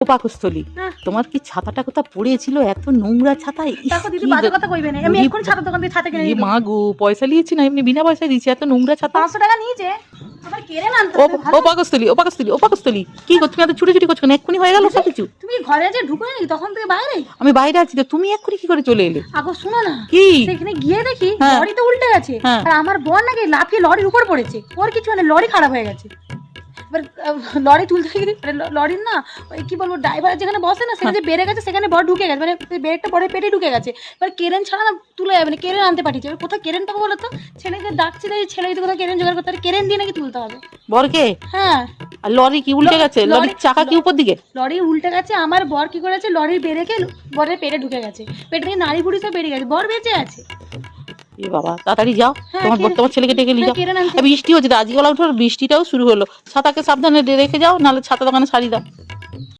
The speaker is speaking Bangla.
ও পাকস্থলী, তোমার কি ছাতাটা কোথা পড়েছিল? এত নোংরা ছাতা। দেখো দিদি বাজে কথা কইবে না, আমি এখন ছাতা দোকান থেকে ছাতা কিনে নিয়ে মা গো, পয়সা নিয়েছি না, এমনি বিনা পয়সা দিয়েছি। এত নোংরা ছাতা 500 টাকা নিয়েছে, আবার কেড়ে আনতে ও হবে। ও পাকস্থলী, ও পাকস্থলী, ও পাকস্থলী, কি করছো? তুমি এত ছুটি করছো না? এক্ষুনি হয়ে গেল সব কিছু। তুমি ঘরে যে ঢুকে নি তখন থেকে বাইরে? আমি বাইরে আছি তো, তুমি এক্ষুনি কি করে চলে এলে? আগো শোনো না, কি? সেখানে গিয়ে দেখি হ্যাঁ। লরি তো উল্টে গেছে, হ্যাঁ। আর আমার বোন নাকি লাফিয়ে লরির উপর পড়েছে। ওর কিছু মানে লরি খারাপ হয়ে গেছে। এবার লরি তুলতে গিয়ে লরির না ওই কি বলবো, ড্রাইভার যেখানে বসে না সেখানে যে বেড়ে গেছে, সেখানে বড় ঢুকে গেছে, মানে বেড়েটা বড় পেটে ঢুকে গেছে। এবার কেরেন ছাড়া না তুলে যাবে না, কেরেন আনতে পাঠিয়েছে। এবার কোথায় কেরেন পাবো বলো তো? ছেলেকে ডাকছি দেখি, ছেলে যদি কোথাও কেরেন জোগাড় করতে পারে, কেরেন দিয়ে নাকি তুলতে হবে। বরকে? হ্যাঁ। আর লরি কি উল্টে গেছে? লরির চাকা কি উপর দিকে? লরি উল্টে গেছে। আমার বর কি করেছে, লরির বেড়েকে বরের পেটে ঢুকে গেছে, পেটে থেকে নাড়ি বুড়ি সব বেরিয়ে গেছে, বর বেঁচে আছে। এ বাবা, তাড়াতাড়ি যাও, তোমার ছেলেকে ডেকে নিয়ে যাও। কেরেন আনতে। বৃষ্টি হচ্ছে তো, আজকে বলা বৃষ্টিটাও শুরু হলো। ছাতাকে সাবধানে রেখে যাও, নাহলে ছাতা দোকানে সারি দাও।